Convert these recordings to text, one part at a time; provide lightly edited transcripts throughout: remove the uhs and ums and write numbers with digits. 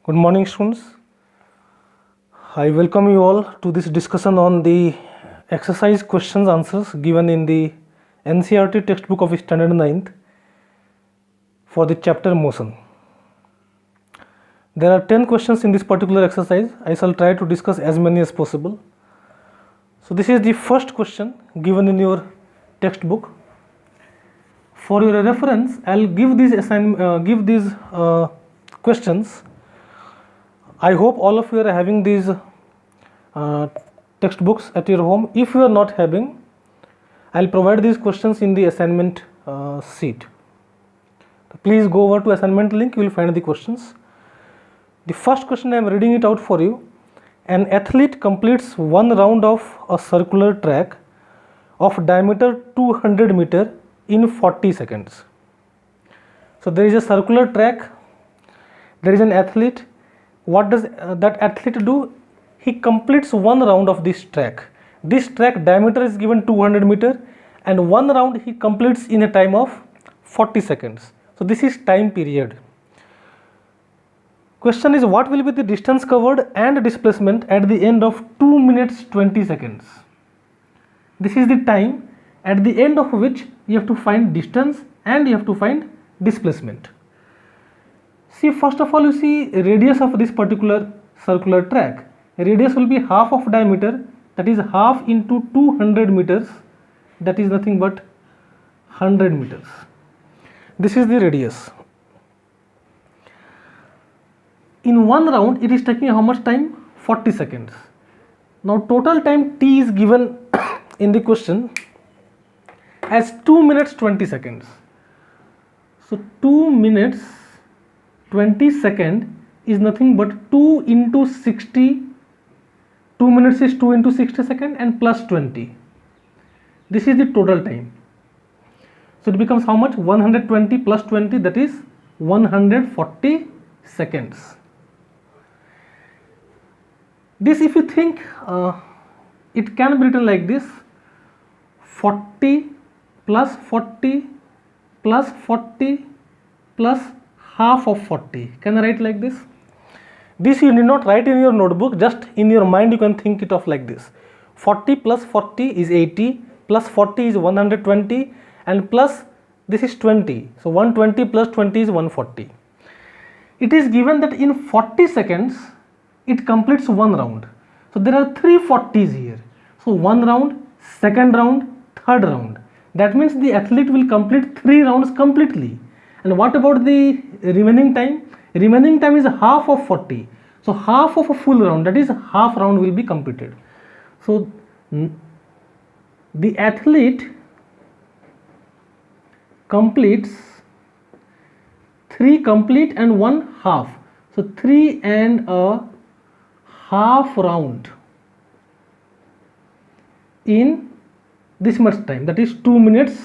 Good morning, students. I welcome you all to this discussion on the exercise questions answers given in the NCERT textbook of Standard 9th for the chapter motion. There are 10 questions in this particular exercise. I shall try to discuss as many as possible. So this is the first question given in your textbook. For your reference, I'll give these questions. I hope all of you are having these textbooks at your home. If you are not having, I'll provide these questions in the assignment sheet. Please go over to assignment link, you will find the questions. The first question, I am reading it out for you. An athlete completes one round of a circular track of diameter 200 meter in 40 seconds. So there is a circular track, there is an athlete. What does that athlete do? He completes one round of this track. This track diameter is given 200 meter and one round he completes in a time of 40 seconds. So this is time period. Question is, what will be the distance covered and displacement at the end of 2 minutes 20 seconds? This is the time at the end of which you have to find distance and you have to find displacement. See, first of all, you see radius of this particular circular track. Radius will be half of diameter, that is half into 200 meters, that is nothing but 100 meters. This is the radius. In one round it is taking how much time? 40 seconds. Now total time t is given in the question as 2 minutes 20 seconds. So 2 minutes 20 second is nothing but 2 into 60. 2 minutes is 2 into 60 second and plus 20. This is the total time. So it becomes how much? 120 plus 20, that is 140 seconds. This, if you think, it can be written like this: 40 plus 40 plus 40 plus half of 40. Can I write like this? This you need not write in your notebook, just in your mind you can think it of like this. 40 plus 40 is 80, plus 40 is 120, and plus this is 20. So 120 plus 20 is 140. It is given that in 40 seconds it completes one round. So there are 3 40s here. So one round, second round, third round. That means the athlete will complete 3 rounds completely. And what about the remaining time? Remaining time is half of 40. So half of a full round, that is half round, will be completed. So the athlete completes 3 complete and 1 half. So 3 and a half round in this much time, that is 2 minutes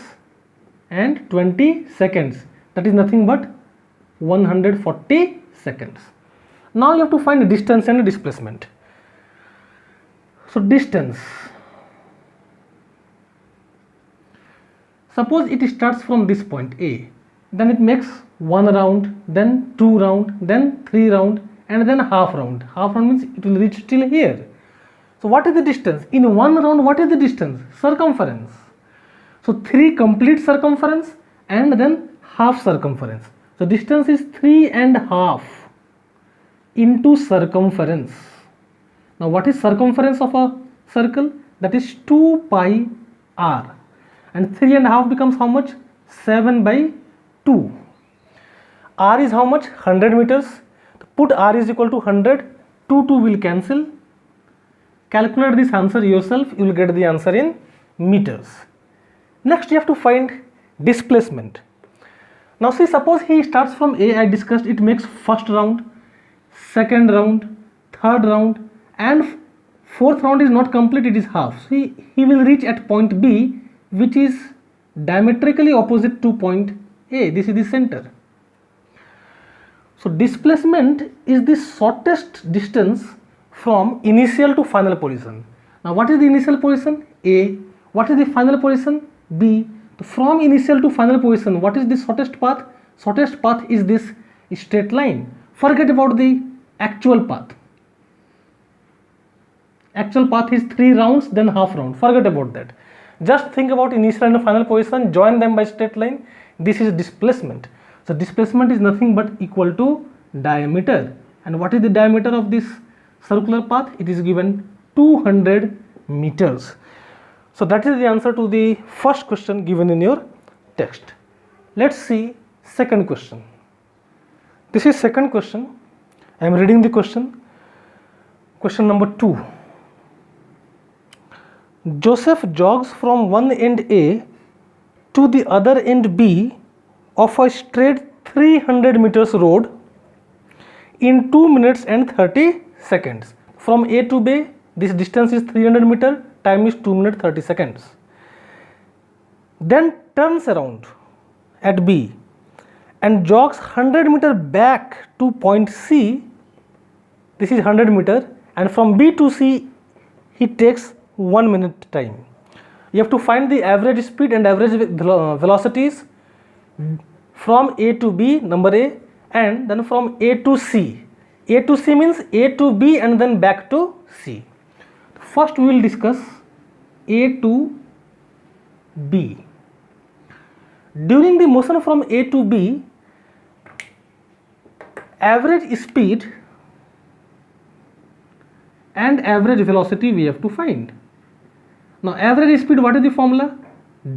and 20 seconds. That is nothing but 140 seconds. Now you have to find distance and displacement. So distance, suppose it starts from this point A, then it makes 1 round, then 2 round, then 3 round, and then half round. Half round means it will reach till here. So what is the distance? In one round, what is the distance? Circumference. So 3 complete circumference and then half circumference. So distance is 3 and half into circumference. Now what is circumference of a circle? That is 2 pi r, and 3 and half becomes how much? 7 by 2. R is how much? 100 meters. Put r is equal to 100. 2 will cancel. Calculate this answer yourself, you will get the answer in meters. Next you have to find displacement. Now see, suppose he starts from A, I discussed it makes first round, second round, third round, and fourth round is not complete, it is half. See, he will reach at point B, which is diametrically opposite to point A. This is the center. So displacement is the shortest distance from initial to final position. Now what is the initial position? A. What is the final position? B. From initial to final position, what is the shortest path? Shortest path is this straight line. Forget about the actual path. Actual path is 3 rounds, then half round. Forget about that. Just think about initial and final position, join them by straight line. This is displacement. So displacement is nothing but equal to diameter. And what is the diameter of this circular path? It is given 200 meters. So that is the answer to the first question given in your text. Let's see second question. This is second question. I am reading the question. Question number 2. Joseph jogs from one end A to the other end B of a straight 300 meters road in 2 minutes and 30 seconds. From A to B, this distance is 300 meters, time is 2 minutes 30 seconds. Then turns around at B and jogs 100 meters back to point C. This is 100 meters, and from B to C he takes 1 minute time. You have to find the average speed and average velocities from A to B, number A, and then from A to C. A to C means A to B and then back to C. First we will discuss A to B. During the motion from A to B, average speed and average velocity we have to find. Now average speed, what is the formula?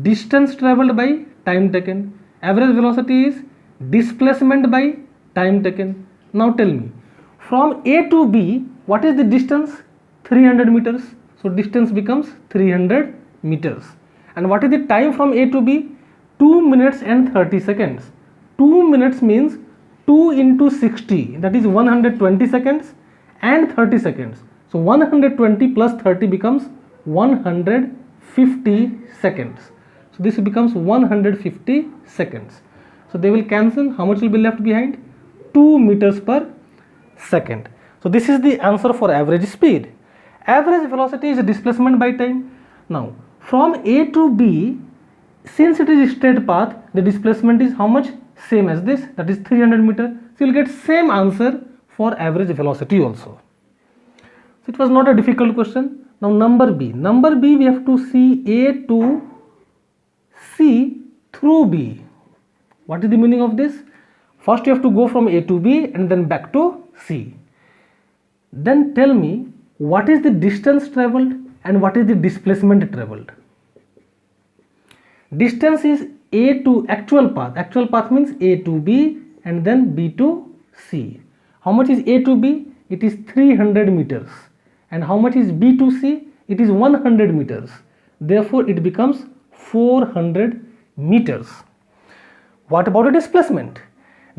Distance traveled by time taken. Average velocity is displacement by time taken. Now tell me, from A to B, what is the distance? 300 meters. So distance becomes 300 meters. And what is the time from A to B? 2 minutes and 30 seconds. 2 minutes means 2 into 60, that is 120 seconds, and 30 seconds. So 120 plus 30 becomes 150 seconds. So this becomes 150 seconds. So they will cancel. How much will be left behind? 2 meters per second. So this is the answer for average speed. Average velocity is displacement by time. Now from A to B, since it is a straight path, the displacement is how much? Same as this, that is 300 meters. So you will get same answer for average velocity also. So it was not a difficult question. Now number B. Number B, we have to see A to C through B. What is the meaning of this? First you have to go from A to B and then back to C. Then tell me what is the distance traveled and what is the displacement traveled. Distance is A to actual path. Actual path means A to B and then B to C. How much is A to B? It is 300 meters. And how much is B to C? It is 100 meters. Therefore it becomes 400 meters. What about the displacement?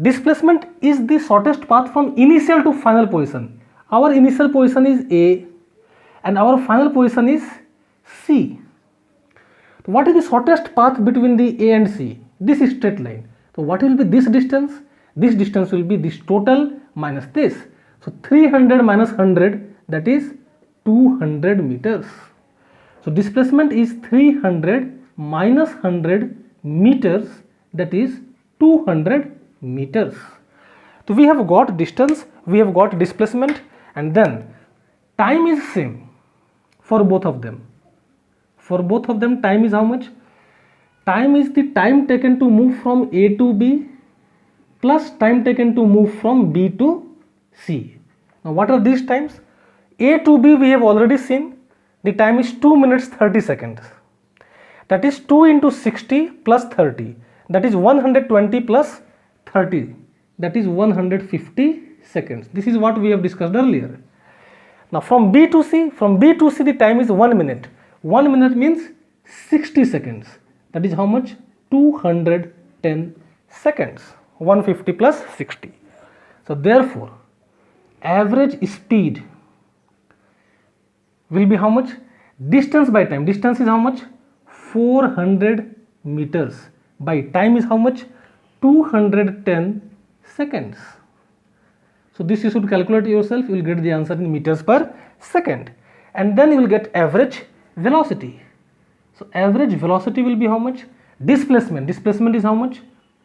Displacement is the shortest path from initial to final position. Our initial position is A and our final position is C. What is the shortest path between the A and C? This is straight line. So what will be this distance? This distance will be this total minus this. So 300 minus 100, that is 200 meters. So displacement is 300 minus 100 meters, that is 200 meters. So we have got distance, we have got displacement, and then time is same for both of them. For both of them, time is how much? Time is the time taken to move from A to B plus time taken to move from B to C. Now what are these times? A to B we have already seen. The time is 2 minutes 30 seconds. That is 2 into 60 plus 30. That is 120 plus 30. That is 150 seconds. This is what we have discussed earlier. Now from B to C the time is 1 minute. 1 minute means 60 seconds. That is how much? 210 seconds. 150 plus 60. So therefore average speed will be how much? Distance by time. Distance is how much? 400 meters. By time is how much? 210 seconds. So this you should calculate yourself. You will get the answer in meters per second. And then you will get average velocity. So average velocity will be how much? Displacement. Displacement is how much?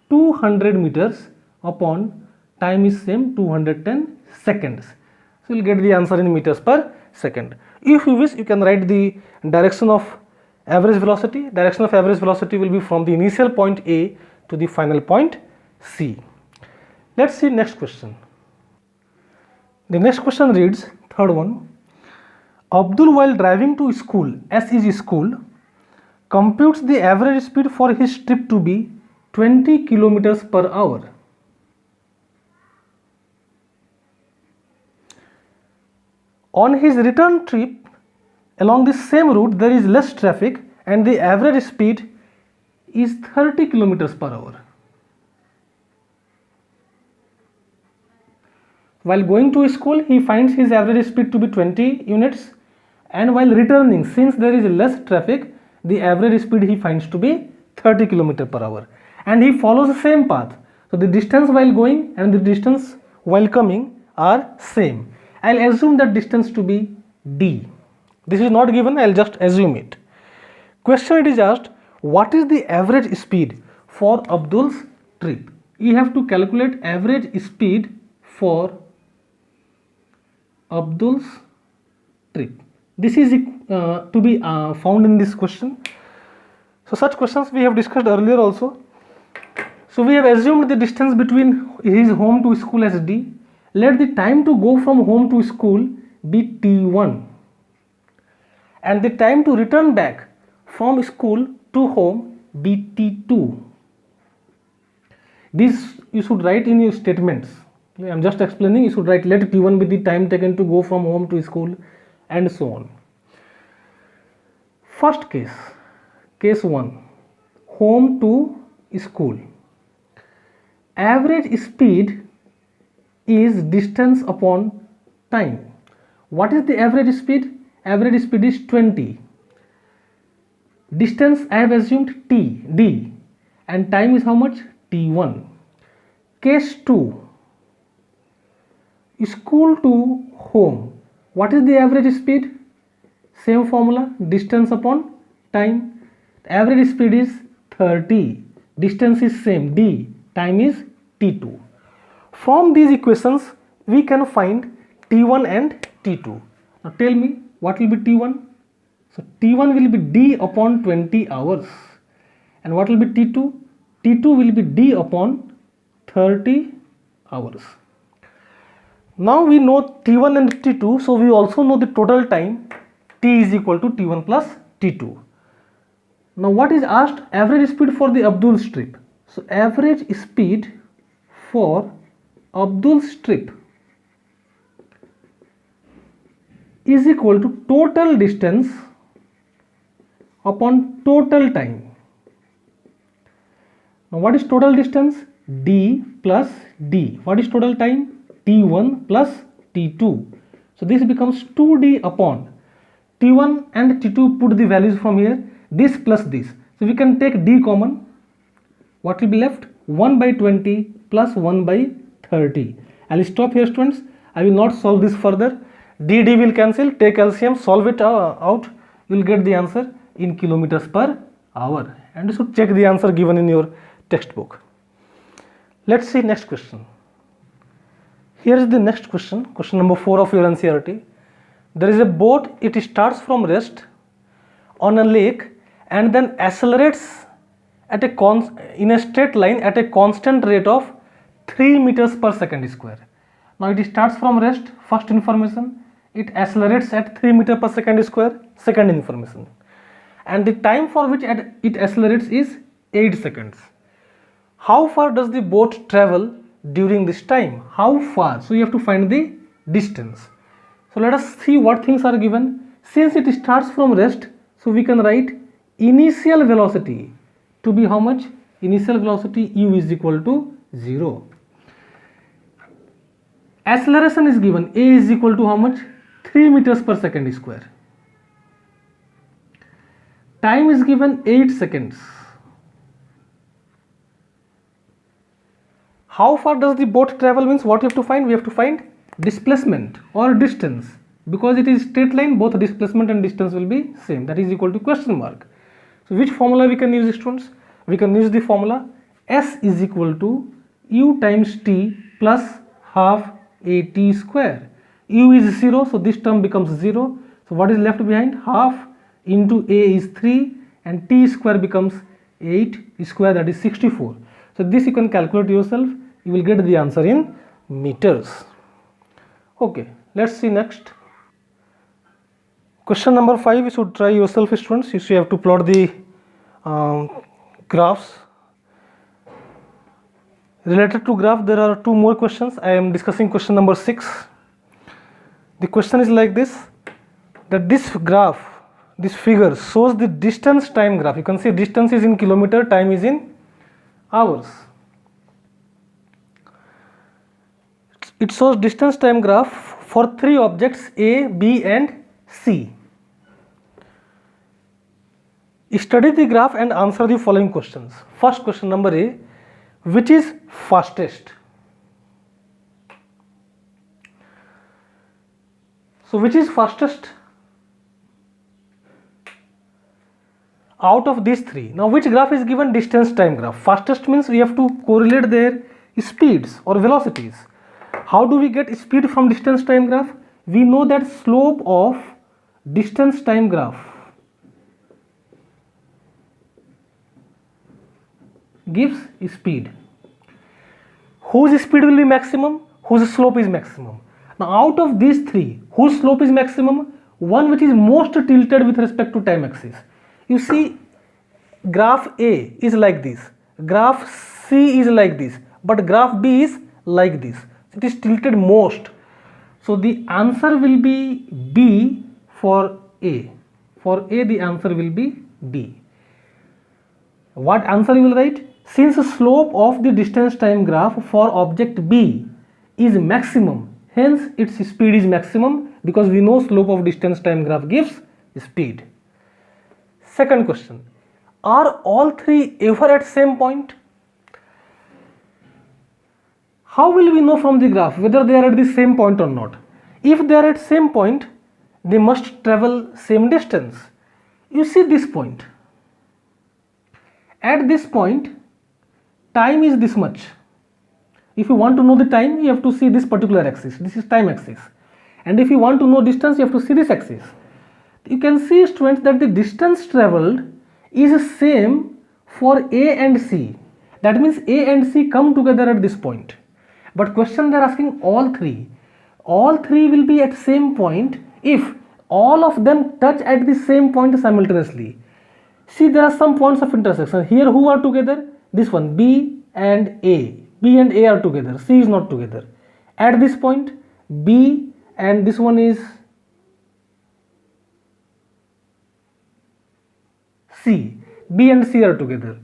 200 meters upon time is same 210 seconds. So you'll get the answer in meters per second. If you wish, you can write the direction of average velocity. Direction of average velocity will be from the initial point A to the final point C. Let's see next question. The next question reads, third one. Abdul, while driving to school, S is school, computes the average speed for his trip to be 20 kilometers per hour. On his return trip along the same route, there is less traffic and the average speed is 30 kilometers per hour. While going to school, he finds his average speed to be 20 units, and while returning, since there is less traffic, the average speed he finds to be 30 km per hour, and he follows the same path. So the distance while going and the distance while coming are same. I'll assume that distance to be d. This is not given, I'll just assume it. Question it is asked, what is the average speed for Abdul's trip? You have to calculate average speed for Abdul's trip. This is to be found in this question. So such questions we have discussed earlier also. So we have assumed the distance between his home to school as d. Let the time to go from home to school be t1 and the time to return back from school to home be t2. This you should write in your statements. I am just explaining. You should write let t1 be the time taken to go from home to school and so on. First case, case 1, home to school. Average speed is distance upon time. What is the average speed? Average speed is 20. Distance I have assumed d, and time is how much? t1. Case 2, school to home. What is the average speed? Same formula, distance upon time. Average speed is 30. Distance is same, d. Time is t2. From these equations, we can find t1 and t2. Now tell me, what will be t1? So t1 will be d upon 20 hours. And what will be t2? t2 will be d upon 30 hours. Now we know t1 and t2, so we also know the total time. T is equal to t1 plus t2. Now what is asked? Average speed for the Abdul's trip. So average speed for Abdul's trip is equal to total distance upon total time. Now what is total distance? D plus D. What is total time? T1 plus T2. So this becomes 2D upon T1 and T2. Put the values from here, this plus this. So we can take D common. What will be left? 1 by 20 plus 1 by 30. I will stop here, students. I will not solve this further. D will cancel. Take LCM, solve it out. You will get the answer in kilometers per hour. And you should check the answer given in your textbook. Let's see next question. Here is the next question, question number 4 of your NCERT. There is a boat, it starts from rest on a lake and then accelerates at in a straight line at a constant rate of 3 meters per second square. Now it starts from rest, first information, it accelerates at 3 meters per second square, second information. And the time for which it accelerates is 8 seconds. How far does the boat travel during this time? How far? So you have to find the distance. So let us see what things are given. Since it starts from rest, so we can write initial velocity to be how much? Initial velocity u is equal to 0. Acceleration is given, a is equal to how much? 3 meters per second square. Time is given 8 seconds. How far does the boat travel means what we have to find? We have to find displacement or distance. Because it is straight line, both displacement and distance will be same. That is equal to question mark. So which formula we can use, students? We can use the formula S is equal to u times t plus half 8t square. U is 0, so this term becomes 0. So what is left behind? Half into a is 3 and t square becomes 8 square, that is 64. So this you can calculate yourself, you will get the answer in meters. Okay, let's see next. Question number 5, you should try yourself, students. You have to plot the graphs. Related to graph, there are 2 more questions. I am discussing question number 6. The question is like this, that this graph, this figure shows the distance time graph. You can see distance is in kilometer, time is in hours. It shows distance time graph for 3 objects A, B and C. Study the graph and answer the following questions. First question, number A, which is fastest? So which is fastest out of these 3? Now which graph is given? Distance time graph. Fastest means we have to correlate their speeds or velocities. How do we get speed from distance time graph? We know that slope of distance time graph gives speed. Whose speed will be maximum? Whose slope is maximum? Now out of these 3, whose slope is maximum? One which is most tilted with respect to time axis. You see, graph A is like this, graph C is like this, but graph B is like this. It is tilted most. So the answer will be B for A. For A the answer will be B. What answer you will write? Since the slope of the distance time graph for object B is maximum, hence its speed is maximum, because we know slope of distance time graph gives speed. Second question, are all 3 ever at same point? How will we know from the graph whether they are at the same point or not? If they are at same point, they must travel same distance. You see this point. At this point, time is this much. If you want to know the time, you have to see this particular axis. This is time axis. And if you want to know distance, you have to see this axis. You can see, students, that the distance traveled is same for A and C. That means A and C come together at this point. But question they are asking all 3. All 3 will be at same point if all of them touch at the same point simultaneously. See, there are some points of intersection. Here who are together? This one, B and A. B and A are together. C is not together. At this point, B and this one is C. B and C are together.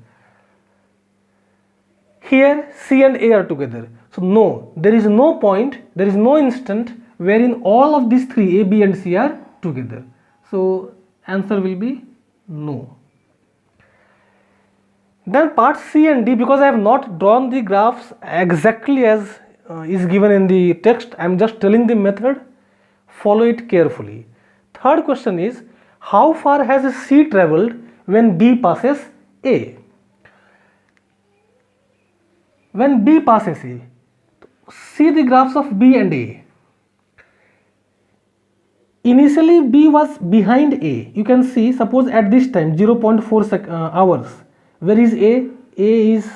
Here C and A are together. So no, there is no point, there is no instant wherein all of these 3, A, B and C, are together. So answer will be no. Then part C and D, because I have not drawn the graphs exactly as is given in the text, I am just telling the method, follow it carefully. Third question is, how far has C travelled when B passes A? When B passes A, see the graphs of B and A. Initially B was behind A. You can see, suppose at this time 0.4 hours. Where is A? A is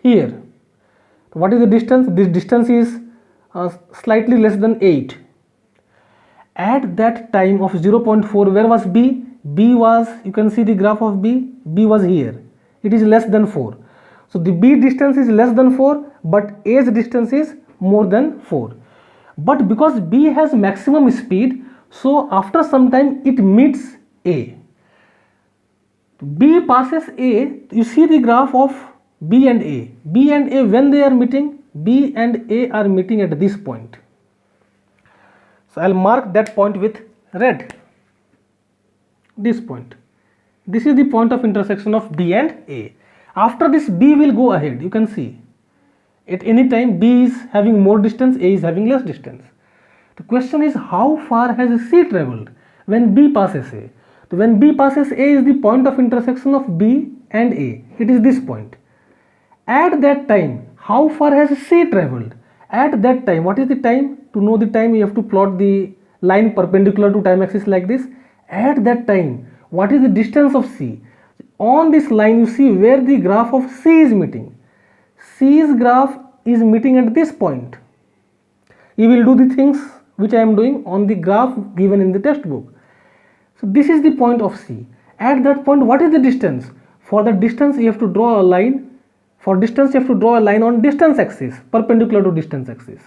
here. What is the distance? This distance is slightly less than 8. At that time of 0.4, where was B? B was, you can see the graph of B. B was here. It is less than 4. So the B distance is less than 4, but A's distance is more than 4. But because B has maximum speed, so after some time it meets A. B passes A, you see the graph of B and A. B and A, when they are meeting, B and A are meeting at this point. So I will mark that point with red. This point. This is the point of intersection of B and A. After this, B will go ahead. You can see at any time B is having more distance, A is having less distance. The question is, how far has C travelled when B passes A? So when B passes A is the point of intersection of B and A. It is this point. At that time, how far has C travelled? At that time, what is the time? To know the time, you have to plot the line perpendicular to time axis like this. At that time, what is the distance of C? On this line, you see where the graph of C is meeting. C's graph is meeting at this point. You will do the things which I am doing on the graph given in the textbook. So this is the point of C. At that point, what is the distance? For the distance, you have to draw a line. For distance, you have to draw a line on distance axis, perpendicular to distance axis.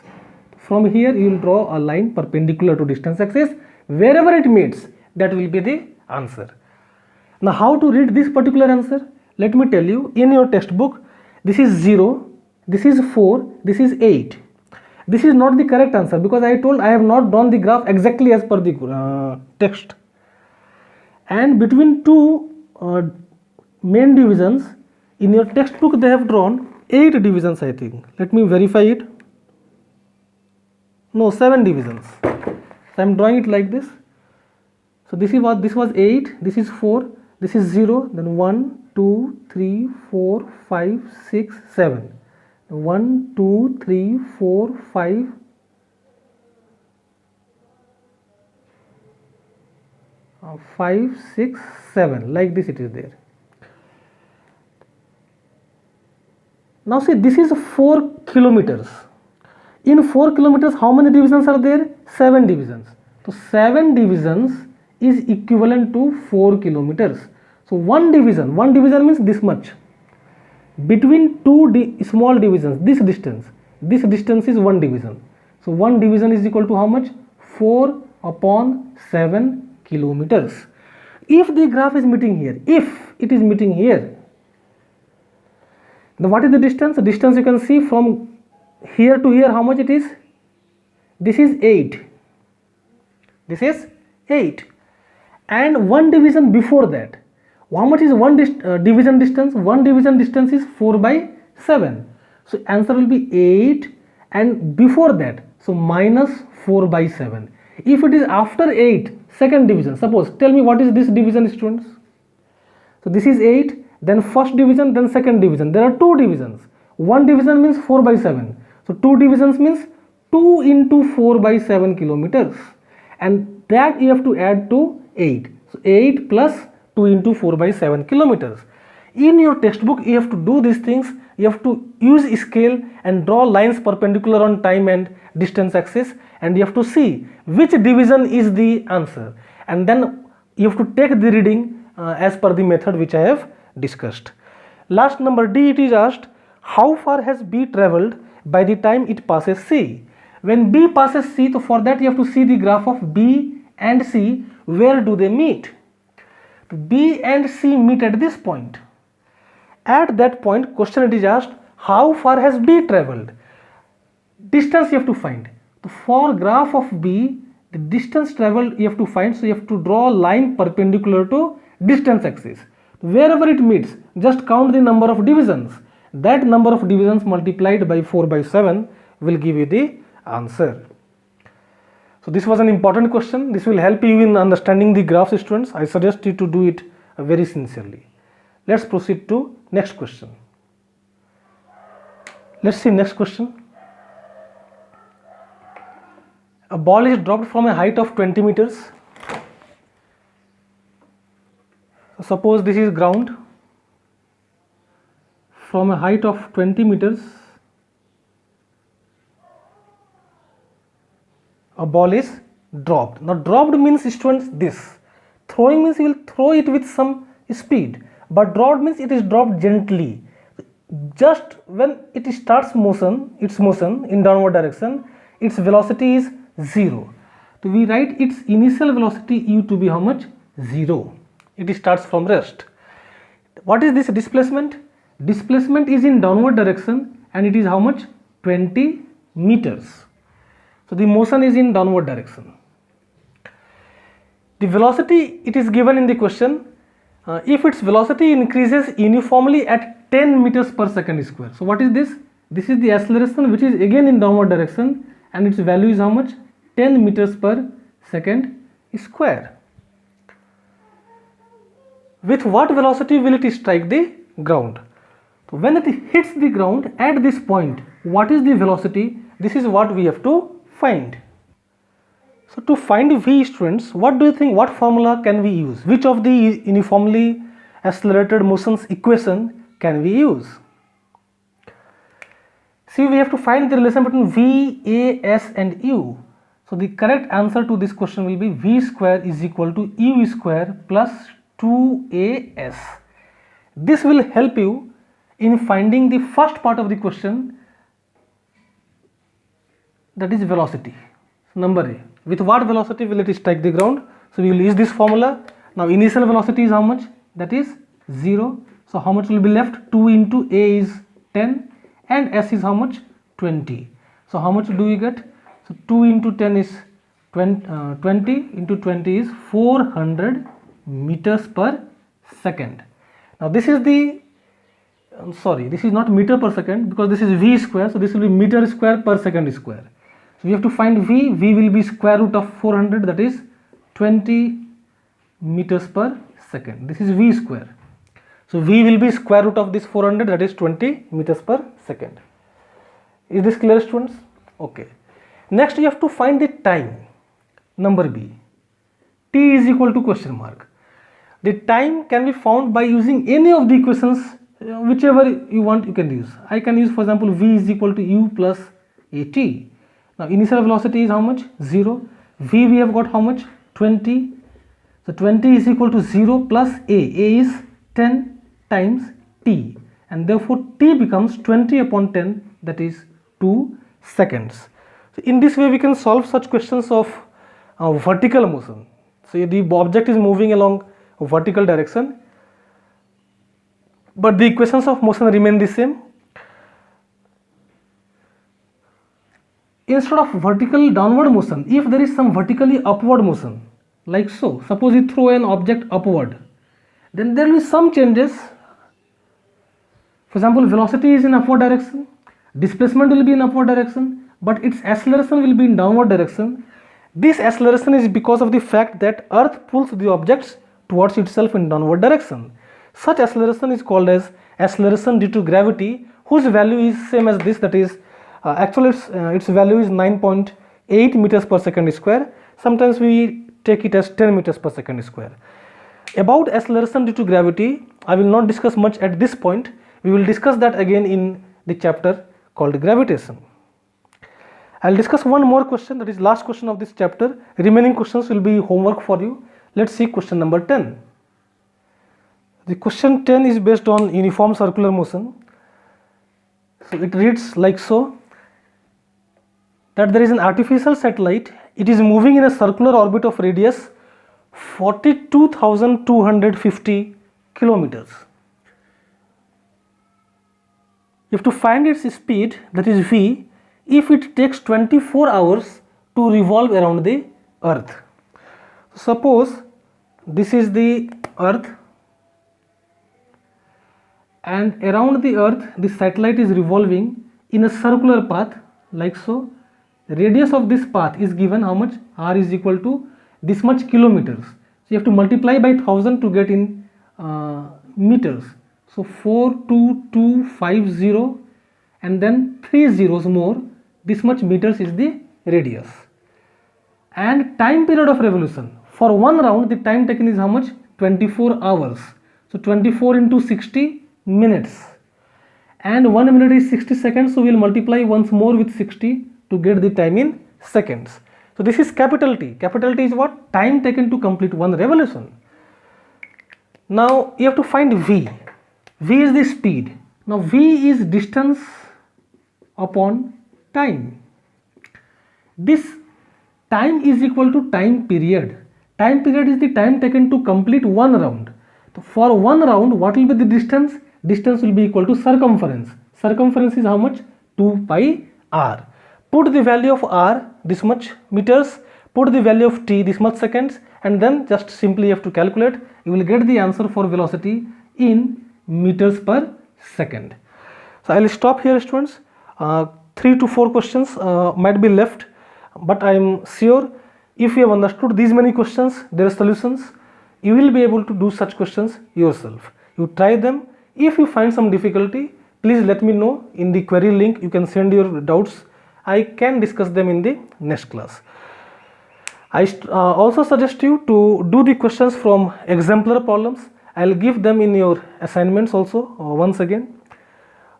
From here, you will draw a line perpendicular to distance axis. Wherever it meets, that will be the answer. Now, how to read this particular answer? Let me tell you, in your textbook, this is 0, this is 4, this is 8. This is not the correct answer because I told I have not drawn the graph exactly as per the text. And between two main divisions, in your textbook they have drawn 8 divisions, I think. Let me verify it. No, 7 divisions. So I am drawing it like this. So this was 8, this is 4, this is 0, then 1, 2, 3, 4, 5, 6, 7. 1, 2, 3, 4, 5, 5, 6, 7, like this it is there. Now see, this is 4 kilometers. In 4 kilometers, how many divisions are there? 7 divisions. So 7 divisions is equivalent to 4 kilometers. So one division means this much. Between two small divisions, this distance is 1 division. So 1 division is equal to how much? 4 upon 7 kilometers. If the graph is meeting here, if it is meeting here, then what is the distance? The distance you can see from here to here, how much it is? This is 8. This is 8. And one division before that. How much is one division distance? One division distance is 4 by 7. So answer will be 8 and before that, so minus 4 by 7. If it is after 8, second division, suppose, tell me what is this division, students? So this is 8, then first division, then second division. There are 2 divisions. One division means 4 by 7. So 2 divisions means 2 into 4 by 7 kilometers. And that you have to add to 8. So 8 plus 2 into 4 by 7 kilometers. In your textbook, you have to do these things. You have to use scale and draw lines perpendicular on time and distance axis, and you have to see which division is the answer, and then you have to take the reading as per the method which I have discussed. Last, number D, it is asked, how far has B travelled by the time it passes C? When B passes C, so for that you have to see the graph of B and C. Where do they meet? B and C meet at this point. At that point, question it is asked, how far has B travelled? Distance you have to find. So for graph of B, the distance travelled you have to find. So you have to draw a line perpendicular to distance axis. Wherever it meets, just count the number of divisions. That number of divisions multiplied by 4 by 7 will give you the answer. So this was an important question. This will help you in understanding the graphs, students. I suggest you to do it very sincerely. Let's proceed to next question. Let's see next question. A ball is dropped from a height of 20 meters. Suppose this is ground. From a height of 20 meters, a ball is dropped. Now dropped means, students, this. Throwing means you will throw it with some speed, but dropped means it is dropped gently. Just when it starts its motion in downward direction, its velocity is 0. So we write its initial velocity u to be how much? 0. It starts from rest. What is this displacement? Displacement is in downward direction and it is how much? 20 meters. So the motion is in downward direction. The velocity, it is given in the question, if its velocity increases uniformly at 10 meters per second square. So what is this? This is the acceleration which is again in downward direction and its value is how much? 10 meters per second square. With what velocity will it strike the ground? So when it hits the ground at this point, what is the velocity This is what we have to find. So to find v, students, what do you think, what formula can we use? Which of the uniformly accelerated motions equation can we use? See, we have to find the relation between v, a, s and u. So the correct answer to this question will be v square is equal to u square plus 2as. This will help you in finding the first part of the question, that is velocity. Number A, with what velocity will it strike the ground? So we will use this formula. Now initial velocity is how much? That is 0. So how much will be left? 2 into A is 10 and S is how much? 20. So how much do we get? So 2 into 10 is 20 into 20 is 400 meters per second. Now this is the, this is not meter per second because this is v square, so this will be meter square per second square. So we have to find v will be square root of 400, that is 20 meters per second. This is v square. So v will be square root of this 400, that is 20 meters per second. Is this clear, students? Okay. Next you have to find the time. Number B, t is equal to question mark. The time can be found by using any of the equations, whichever you want you can use. I can use, for example, v is equal to u plus at. Now initial velocity is how much? 0. V we have got how much? 20. So 20 is equal to 0 plus a. A is 10 times t, and therefore t becomes 20 upon 10, that is 2 seconds. So in this way we can solve such questions of vertical motion. So the object is moving along a vertical direction, but the equations of motion remain the same. Instead of vertical downward motion, if there is some vertically upward motion, like so, suppose you throw an object upward, then there will be some changes. For example, velocity is in upward direction, displacement will be in upward direction, but its acceleration will be in downward direction. This acceleration is because of the fact that earth pulls the objects towards itself in downward direction. Such acceleration is called as acceleration due to gravity, whose value is same as this, that is actually its value is 9.8 meters per second square. Sometimes we take it as 10 meters per second square. About acceleration due to gravity, I will not discuss much at this point. We will discuss that again in the chapter called gravitation. I will discuss one more question, that is last question of this chapter. Remaining questions will be homework for you. Let's see question number 10. The question 10 is based on uniform circular motion. So it reads like so, that there is an artificial satellite. It is moving in a circular orbit of radius 42,250 kilometers. You have to find its speed, that is v, if it takes 24 hours to revolve around the earth. Suppose this is the earth, and around the earth the satellite is revolving in a circular path like so. The radius of this path is given how much? R is equal to this much kilometers. So you have to multiply by 1000 to get in meters. So 42250 and then 3 zeros more, this much meters is the radius. And time period of revolution, for one round the time taken is how much? 24 hours. So 24 into 60 minutes, and 1 minute is 60 seconds, so we will multiply once more with 60 to get the time in seconds. So this is capital T. Capital T is what? Time taken to complete one revolution. Now you have to find v. V is the speed. Now v is distance upon time. This time is equal to time period. Time period is the time taken to complete one round. So for one round, what will be the distance? Distance will be equal to circumference. Circumference is how much? 2 pi r. Put the value of r, this much meters, put the value of t, this much seconds, and then just simply you have to calculate. You will get the answer for velocity in meters per second. So I will stop here, students. 3 to 4 questions might be left, but I am sure if you have understood these many questions, their solutions, you will be able to do such questions yourself. You try them. If you find some difficulty, please let me know in the query link. You can send your doubts I can discuss them in the next class. I also suggest you to do the questions from exemplar problems. I'll give them in your assignments also once again.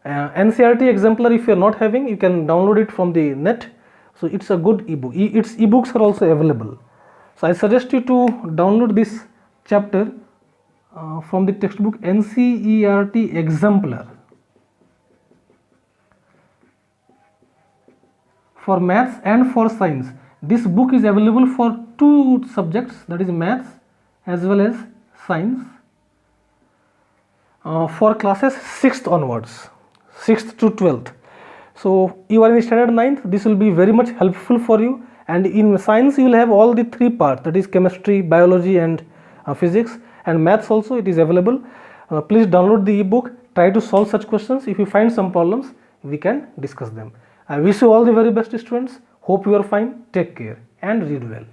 NCERT exemplar, if you are not having, you can download it from the net. So it's a good ebook. Its ebooks are also available. So I suggest you to download this chapter from the textbook NCERT exemplar for maths and for science. This book is available for 2 subjects, that is maths as well as science, for classes 6th onwards, 6th to 12th. So you are in standard 9th, this will be very much helpful for you. And in science you will have all the 3 parts, that is chemistry, biology and physics, and maths also it is available. Please download the ebook, try to solve such questions. If you find some problems, we can discuss them. I wish you all the very best, students. Hope you are fine. Take care and read well.